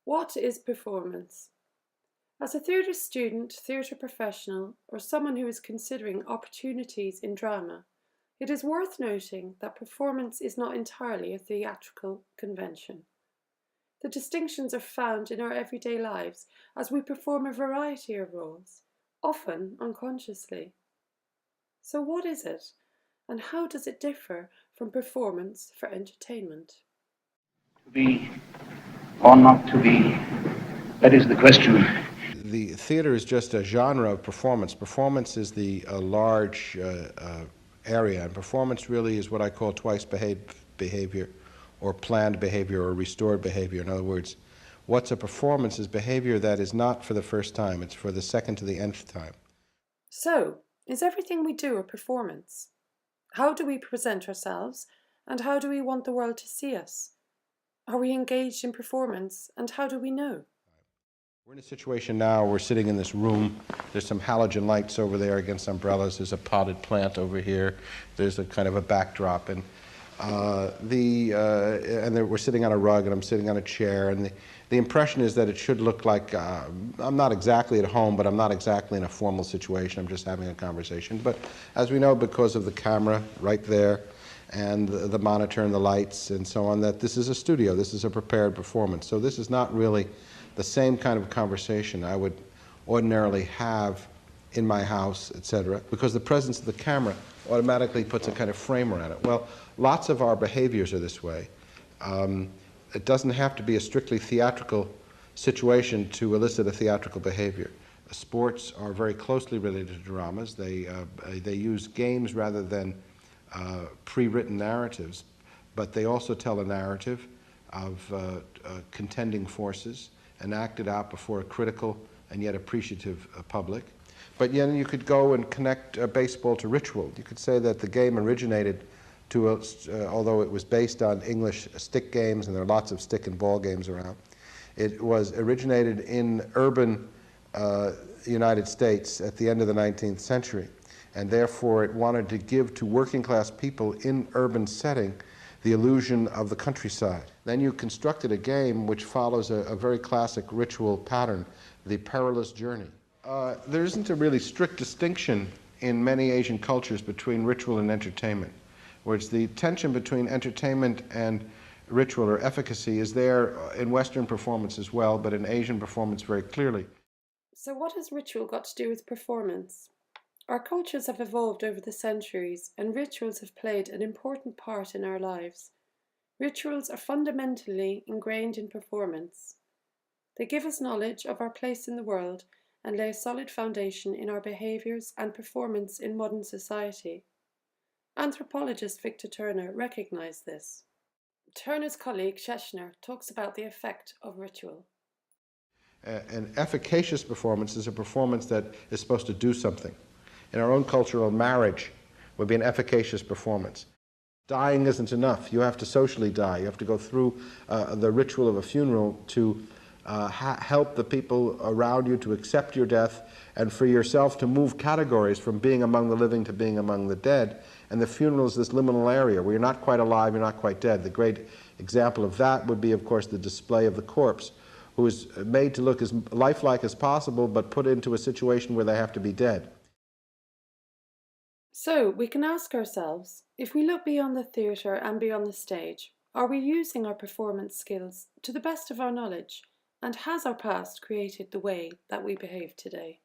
What is performance? As a theatre student, theatre professional, or someone who is considering opportunities in drama, it is worth noting that performance is not entirely a theatrical convention. The distinctions are found in our everyday lives as we perform a variety of roles, often unconsciously. So, what is it, and how does it differ from performance for entertainment? To be or not to be, that is the question. The theater is just a genre of performance. Performance is the large area, and performance really is what I call twice behavior, or planned behavior, or restored behavior. In other words, what's a performance is behavior that is not for the first time, it's for the second to the nth time. So, is everything we do a performance? How do we present ourselves, and how do we want the world to see us? Are we engaged in performance, and how do we know? We're in a situation now, we're sitting in this room, there's some halogen lights over there against umbrellas, there's a potted plant over here, there's a kind of a backdrop, and we're sitting on a rug and I'm sitting on a chair, and the impression is that it should look like I'm not exactly at home, but I'm not exactly in a formal situation, I'm just having a conversation. But as we know, because of the camera right there, and the monitor and the lights and so on, that this is a studio, this is a prepared performance. So this is not really the same kind of conversation I would ordinarily have in my house, etc., because the presence of the camera automatically puts a kind of frame around it. Well, lots of our behaviors are this way. It doesn't have to be a strictly theatrical situation to elicit a theatrical behavior. Sports are very closely related to dramas. They use games rather than pre-written narratives, but they also tell a narrative of contending forces enacted out before a critical and yet appreciative public. But then you could go and connect baseball to ritual. You could say that the game originated although it was based on English stick games, and there are lots of stick and ball games around, it was originated in urban United States at the end of the 19th century. And therefore it wanted to give to working class people in urban setting the illusion of the countryside. Then you constructed a game which follows a very classic ritual pattern, the perilous journey. There isn't a really strict distinction in many Asian cultures between ritual and entertainment, whereas the tension between entertainment and ritual or efficacy is there in Western performance as well, but in Asian performance very clearly. So, what has ritual got to do with performance? Our cultures have evolved over the centuries, and rituals have played an important part in our lives. Rituals are fundamentally ingrained in performance. They give us knowledge of our place in the world and lay a solid foundation in our behaviours and performance in modern society. Anthropologist Victor Turner recognised this. Turner's colleague Schechner talks about the effect of ritual. An efficacious performance is a performance that is supposed to do something. In our own cultural marriage would be an efficacious performance. Dying isn't enough. You have to socially die. You have to go through the ritual of a funeral to help the people around you to accept your death, and for yourself to move categories from being among the living to being among the dead. And the funeral is this liminal area where you're not quite alive, you're not quite dead. The great example of that would be, of course, the display of the corpse, who is made to look as lifelike as possible, but put into a situation where they have to be dead. So, we can ask ourselves, if we look beyond the theatre and beyond the stage, are we using our performance skills to the best of our knowledge, and has our past created the way that we behave today?